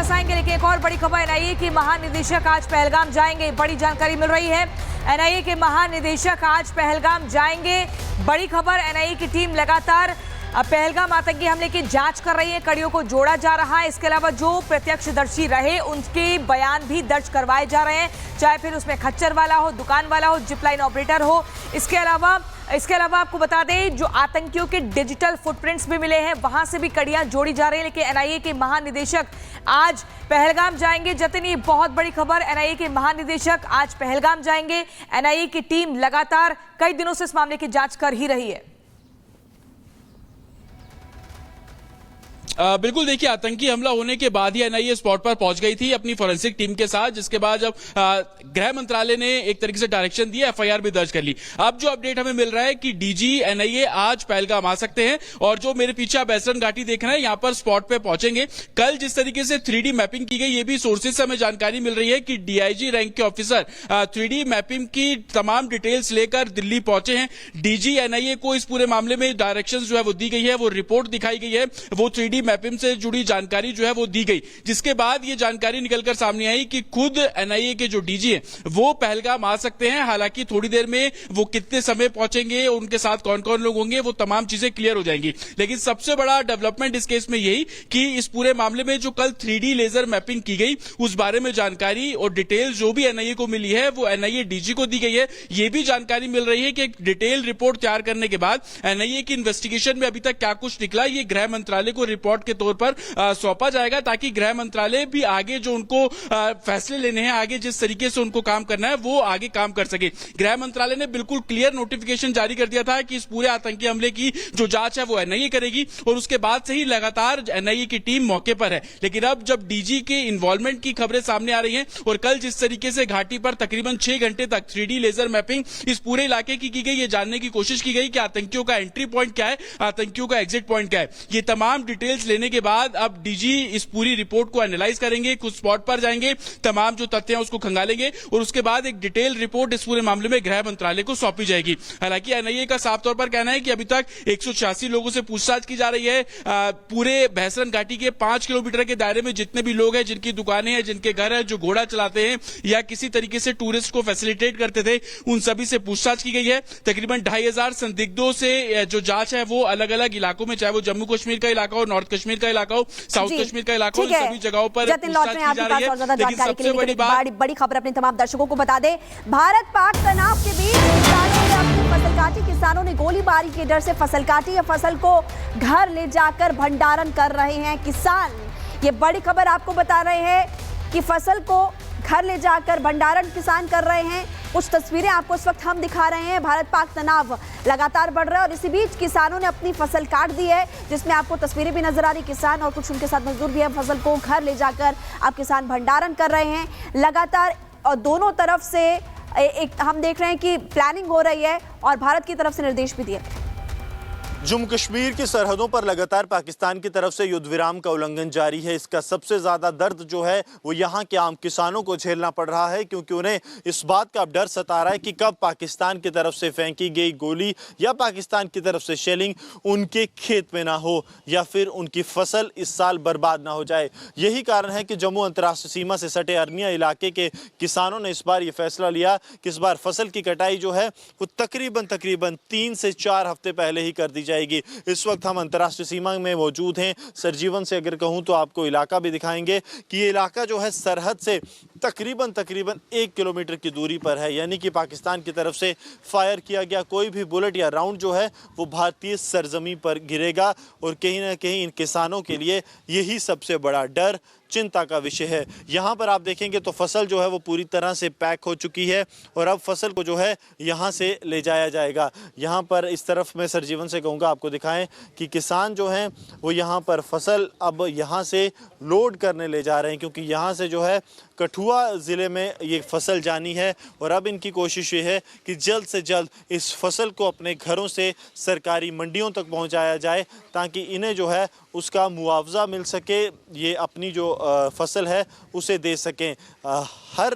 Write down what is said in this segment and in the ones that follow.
वापस आएंगे, लेकिन एक और बड़ी खबर, एनआईए के महानिदेशक आज पहलगाम जाएंगे। बड़ी जानकारी मिल रही है, एनआईए के महानिदेशक आज पहलगाम जाएंगे। बड़ी खबर, एनआईए की टीम लगातार पहलगाम आतंकी हमले की जांच कर रही है, कड़ियों को जोड़ा जा रहा है। इसके अलावा जो प्रत्यक्षदर्शी रहे उनके बयान भी दर्ज करवाए जा रहे हैं, चाहे फिर उसमें खच्चर वाला हो, दुकान वाला हो, जिपलाइन ऑपरेटर हो। इसके अलावा आपको बता दें, जो आतंकियों के डिजिटल फुटप्रिंट्स भी मिले हैं, वहां से भी कड़ियां जोड़ी जा रही है। लेकिन एनआईए के महानिदेशक आज पहलगाम जाएंगे। जतिन, ये बहुत बड़ी खबर, एनआईए के महानिदेशक आज पहलगाम जाएंगे। एनआईए की टीम लगातार कई दिनों से इस मामले की जांच कर ही रही है। बिल्कुल, देखिए, आतंकी हमला होने के बाद ही एनआईए स्पॉट पर पहुंच गई थी अपनी फोरेंसिक टीम के साथ, जिसके बाद जब गृह मंत्रालय ने एक तरीके से डायरेक्शन दिया, एफआईआर भी दर्ज कर ली। अब जो अपडेट हमें मिल रहा है कि डीजी एनआईए आज पहलगाम आ सकते हैं, और जो मेरे पीछे आप बैसरन घाटी देख रहे हैं, यहां पर स्पॉट पे पहुंचेंगे। कल जिस तरीके से 3D मैपिंग की गई, ये भी सोर्सेज से हमें जानकारी मिल रही है कि डीआईजी रैंक के ऑफिसर 3D मैपिंग की तमाम डिटेल्स लेकर दिल्ली पहुंचे हैं। डीजी एनआईए को इस पूरे मामले में डायरेक्शन जो है वो दी गई है, वो रिपोर्ट दिखाई गई है, वो 3D मैपिंग से जुड़ी जानकारी जो है वो दी गई, जिसके बाद ये जानकारी निकलकर सामने आई कि खुद एनआईए के जो डीजी हैं वो पहलगाम आ सकते हैं। हालांकि थोड़ी देर में वो कितने समय पहुंचेंगे, उनके साथ कौन कौन लोग होंगे, वो तमाम चीजें क्लियर हो जाएंगी। लेकिन सबसे बड़ा डेवलपमेंट इस केस में यही कि इस पूरे मामले में जो कल 3D लेजर मैपिंग की गई, उस बारे में जानकारी और डिटेल जो भी एनआईए को मिली है वो एनआईए डीजी को दी गई है। ये भी जानकारी मिल रही है कि एक डिटेल रिपोर्ट तैयार करने के बाद एनआईए की इन्वेस्टिगेशन में अभी तक क्या कुछ निकला, ये गृह मंत्रालय को रिपोर्ट के तौर पर सौंपा जाएगा, ताकि गृह मंत्रालय भी आगे जो उनको फैसले लेने हैं, आगे जिस तरीके से उनको काम करना है, वो आगे काम कर सके। गृह मंत्रालय ने बिल्कुल क्लियर नोटिफिकेशन जारी कर दिया था कि इस पूरे आतंकी हमले की जो जांच है वो एनआईए करेगी, और उसके बाद से ही लगातार एनआईए की टीम मौके पर है। लेकिन अब जब डीजी के इन्वॉल्वमेंट की खबरें सामने आ रही हैं, और कल जिस तरीके से घाटी पर तकरीबन 6 घंटे तक 3D लेजर मैपिंग इस पूरे इलाके की गई, ये जानने की कोशिश की गई कि आतंकियों का एंट्री पॉइंट क्या है, आतंकियों का एग्जिट पॉइंट क्या है। ये तमाम डिटेल्स लेने के बाद अब डीजी इस पूरी रिपोर्ट को एनालाइज करेंगे, कुछ स्पॉट पर जाएंगे, तमाम जो तथ्य हैं उसको खंगालेंगे, और उसके बाद एक डिटेल रिपोर्ट इस पूरे मामले में गृह मंत्रालय को सौंपी जाएगी। हालांकि एनआईए का साफ तौर पर कहना है कि अभी तक 186 लोगों से पूछताछ की जा रही है। पूरे बहसरन घाटी के 5 किलोमीटर के दायरे में जितने भी लोग हैं, जिनकी दुकानें हैं, जिनके घर हैं, जो घोड़ा चलाते हैं या किसी तरीके से टूरिस्ट को फैसिलिटेट करते थे, उन सभी से पूछताछ की गई है। तकरीबन 2500 संदिग्धों से जो जांच है वो अलग अलग इलाकों में, चाहे वो जम्मू कश्मीर का इलाका हो, नॉर्थ कश्मीर का इलाका हो, साउथ कश्मीर का इलाका हो, इन सभी जगहों पर जतिन लौट रहे हैं आपके पास और ज्यादा जानकारी के लिए। बड़ी खबर अपने तमाम दर्शकों को बता दें, भारत पाक तनाव के बीच किसानों ने अपनी फसल काटी। किसानों ने गोलीबारी के डर से फसल काटी या फसल को घर ले जाकर भंडारण कर रहे हैं किसान। ये बड़ी खबर आपको बता रहे हैं कि फसल को घर ले जाकर भंडारण किसान कर रहे हैं। कुछ तस्वीरें आपको इस वक्त हम दिखा रहे हैं। भारत पाक तनाव लगातार बढ़ रहा है और इसी बीच किसानों ने अपनी फसल काट दी है, जिसमें आपको तस्वीरें भी नजर आ रही। किसान और कुछ उनके साथ मजदूर भी है, फसल को घर ले जाकर अब किसान भंडारण कर रहे हैं लगातार। और दोनों तरफ से एक हम देख रहे हैं कि प्लानिंग हो रही है और भारत की तरफ से निर्देश भी दिए। जम्मू कश्मीर की सरहदों पर लगातार पाकिस्तान की तरफ से युद्ध विराम का उल्लंघन जारी है। इसका सबसे ज़्यादा दर्द जो है वो यहाँ के आम किसानों को झेलना पड़ रहा है, क्योंकि उन्हें इस बात का अब डर सता रहा है कि कब पाकिस्तान की तरफ से फेंकी गई गोली या पाकिस्तान की तरफ से शेलिंग उनके खेत में ना हो, या फिर उनकी फसल इस साल बर्बाद ना हो जाए। यही कारण है कि जम्मू अंतर्राष्ट्रीय सीमा से सटे अरनिया इलाके के किसानों ने इस बार ये फैसला लिया कि इस बार फसल की कटाई जो है वो तकरीबन 3 से 4 हफ्ते पहले ही कर दी जाएगी। इस वक्त हम अंतर्राष्ट्रीय सीमा में मौजूद हैं। सरजीवन से अगर कहूं तो आपको इलाका भी दिखाएंगे कि ये इलाका जो है सरहद से तकरीबन 1 किलोमीटर की दूरी पर है, यानी कि पाकिस्तान की तरफ से फायर किया गया कोई भी बुलेट या राउंड जो है वो भारतीय सरजमी पर गिरेगा, और कहीं ना कहीं इन किसानों के लिए यही सबसे बड़ा डर, चिंता का विषय है। यहाँ पर आप देखेंगे तो फसल जो है वो पूरी तरह से पैक हो चुकी है, और अब फसल को जो है यहाँ से ले जाया जाएगा। यहाँ पर इस तरफ मैं सरजीवन से कहूँगा आपको दिखाएं कि किसान जो हैं वो यहाँ पर फसल अब यहाँ से लोड करने ले जा रहे हैं, क्योंकि यहाँ से जो है कठुआ ज़िले में ये फसल जानी है, और अब इनकी कोशिश ये है कि जल्द से जल्द इस फसल को अपने घरों से सरकारी मंडियों तक पहुँचाया जाए, ताकि इन्हें जो है उसका मुआवजा मिल सके, ये अपनी जो फसल है उसे दे सकें। हर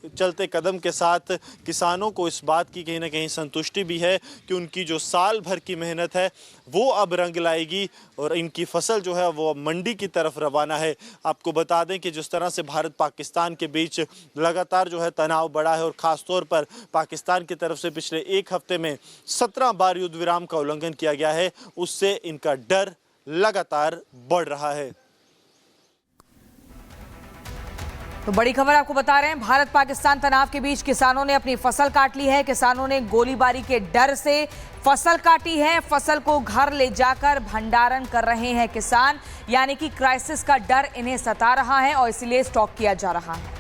चलते कदम के साथ किसानों को इस बात की कहीं ना कहीं संतुष्टि भी है कि उनकी जो साल भर की मेहनत है वो अब रंग लाएगी और इनकी फसल जो है वो मंडी की तरफ रवाना है। आपको बता दें कि जिस तरह से भारत पाकिस्तान के बीच लगातार जो है तनाव बढ़ा है और ख़ासतौर पर पाकिस्तान की तरफ से पिछले एक हफ्ते में 17 बार युद्ध विराम का उल्लंघन किया गया है, उससे इनका डर लगातार बढ़ रहा है। तो बड़ी खबर आपको बता रहे हैं, भारत पाकिस्तान तनाव के बीच किसानों ने अपनी फसल काट ली है। किसानों ने गोलीबारी के डर से फसल काटी है। फसल को घर ले जाकर भंडारण कर रहे हैं किसान, यानी कि क्राइसिस का डर इन्हें सता रहा है और इसलिए स्टॉक किया जा रहा है।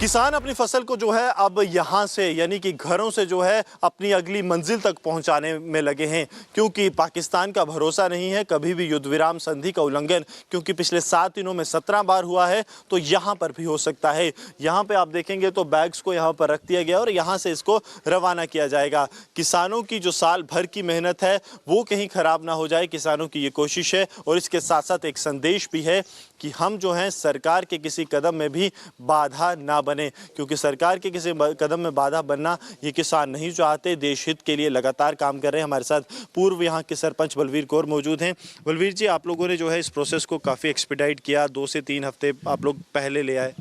किसान अपनी फसल को जो है अब यहाँ से यानी कि घरों से जो है अपनी अगली मंजिल तक पहुँचाने में लगे हैं, क्योंकि पाकिस्तान का भरोसा नहीं है कभी भी युद्ध विराम संधि का उल्लंघन, क्योंकि पिछले 7 दिनों में 17 बार हुआ है तो यहाँ पर भी हो सकता है। यहाँ पे आप देखेंगे तो बैग्स को यहाँ पर रख दिया गया और यहाँ से इसको रवाना किया जाएगा। किसानों की जो साल भर की मेहनत है वो कहीं ख़राब ना हो जाए, किसानों की ये कोशिश है। और इसके साथ साथ एक संदेश भी है कि हम जो हैं सरकार के किसी कदम में भी बाधा ना बने, क्योंकि सरकार के किसी कदम में बाधा बनना ये किसान नहीं चाहते। देश हित के लिए लगातार काम कर रहे हैं। हमारे साथ पूर्व यहाँ के सरपंच बलवीर कौर मौजूद हैं। बलवीर जी, आप लोगों ने जो है इस प्रोसेस को काफ़ी एक्सपीडाइट किया, 2 से 3 हफ्ते आप लोग पहले ले आए।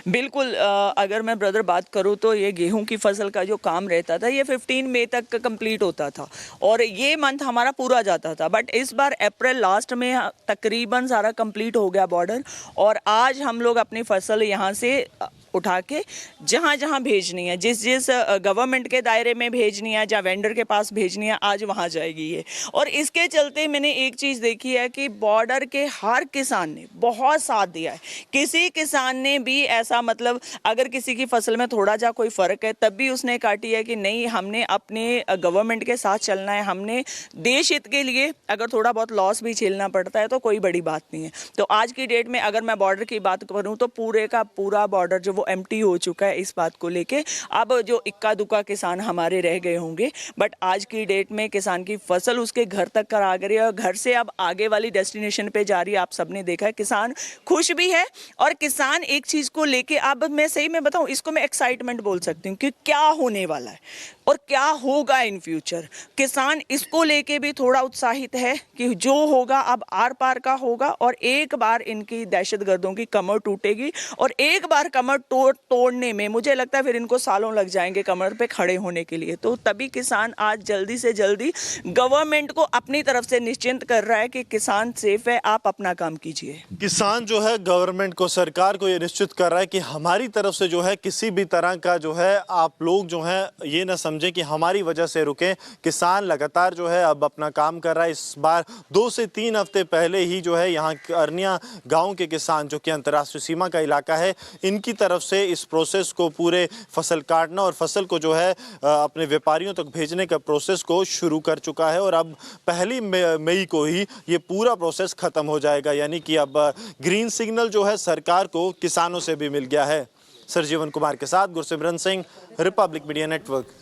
बिल्कुल, अगर मैं ब्रदर बात करूँ तो ये गेहूं की फसल का जो काम रहता था ये 15 मई तक कंप्लीट होता था और ये मंथ हमारा पूरा जाता था, बट इस बार अप्रैल लास्ट में तकरीबन सारा कंप्लीट हो गया बॉर्डर। और आज हम लोग अपनी फसल यहाँ से उठा के जहाँ जहाँ भेजनी है, जिस जिस गवर्नमेंट के दायरे में भेजनी है या वेंडर के पास भेजनी है, आज वहाँ जाएगी ये। और इसके चलते मैंने एक चीज़ देखी है कि बॉर्डर के हर किसान ने बहुत साथ दिया है। किसी किसान ने भी ऐसा मतलब अगर किसी की फसल में थोड़ा जा कोई फ़र्क है तब भी उसने काटी है कि नहीं, हमने अपने गवर्नमेंट के साथ चलना है, हमने देश हित के लिए अगर थोड़ा बहुत लॉस भी झेलना पड़ता है तो कोई बड़ी बात नहीं है। तो आज की डेट में अगर मैं बॉर्डर की बात करूँ तो पूरे का पूरा बॉर्डर जो एम्प्टी हो चुका है इस बात को लेके। अब जो इक्का दुक्का किसान हमारे रह गए होंगे, बट आज की डेट में किसान की फसल उसके घर तक करा गई है और घर से अब आगे वाली डेस्टिनेशन पे जा रही है। आप सबने देखा है, किसान खुश भी है और किसान एक चीज को लेके, अब मैं सही में बताऊं, इसको मैं एक्साइटमेंट बोल सकती हूँ कि क्या होने वाला है और क्या होगा इन फ्यूचर। किसान इसको लेके भी थोड़ा उत्साहित है कि जो होगा अब आर पार का होगा और एक बार इनकी दहशतगर्दों की कमर टूटेगी और एक बार कमर तोड़ने में मुझे लगता है फिर इनको सालों लग जाएंगे कमर पे खड़े होने के लिए। तो तभी किसान आज जल्दी से जल्दी गवर्नमेंट को अपनी तरफ से निश्चिंत कर रहा है कि किसान सेफ है, आप अपना काम कीजिए। किसान जो है गवर्नमेंट को, सरकार को ये निश्चित कर रहा है कि हमारी तरफ से जो है किसी भी तरह का जो है आप लोग जो है ये ना समझे कि हमारी वजह से रुके। किसान लगातार जो है अब अपना काम कर रहा है। इस बार 2 से 3 हफ्ते पहले ही जो है यहाँ अरनिया गाँव के किसान, जो कि अंतर्राष्ट्रीय सीमा का इलाका है, इनकी तरफ से इस प्रोसेस को, पूरे फसल काटना और फसल को जो है अपने व्यापारियों तक भेजने का प्रोसेस को शुरू कर चुका है। और अब 1 मई को ही ये पूरा प्रोसेस खत्म हो जाएगा, यानी कि अब ग्रीन सिग्नल जो है सरकार को किसानों से भी मिल गया है। सरजीवन कुमार के साथ Gursimran Singh, Republic media network.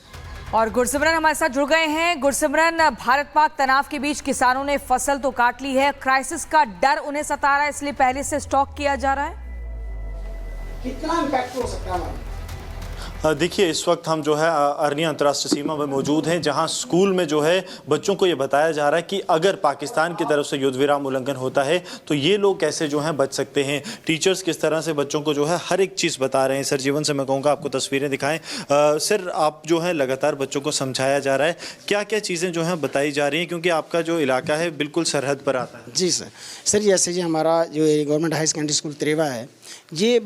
और गुरसिमरन हमारे साथ जुड़ गए हैं। गुरसिमरन, भारत पाक तनाव के बीच किसानों ने फसल तो काट ली है, क्राइसिस का डर उन्हें सता रहा है, इसलिए पहले से स्टॉक किया जा रहा है। कितना इम्पैक्ट हो सकता है? देखिए, इस वक्त हम जो है अरनिया अंतर्राष्ट्रीय सीमा में मौजूद हैं, जहां स्कूल में जो है बच्चों को ये बताया जा रहा है कि अगर पाकिस्तान की तरफ से युद्ध विराम उल्लंघन होता है तो ये लोग कैसे जो हैं बच सकते हैं। टीचर्स किस तरह से बच्चों को जो है हर एक चीज़ बता रहे हैं। सर जीवन से मैं कहूँगा आपको तस्वीरें दिखाएं। सर, आप जो है लगातार बच्चों को समझाया जा रहा है, क्या क्या चीज़ें जो हैं बताई जा रही हैं, क्योंकि आपका जो इलाका है बिल्कुल सरहद पर आता है। जी सर, जैसे जी हमारा जो government high secondary school Treva है, ये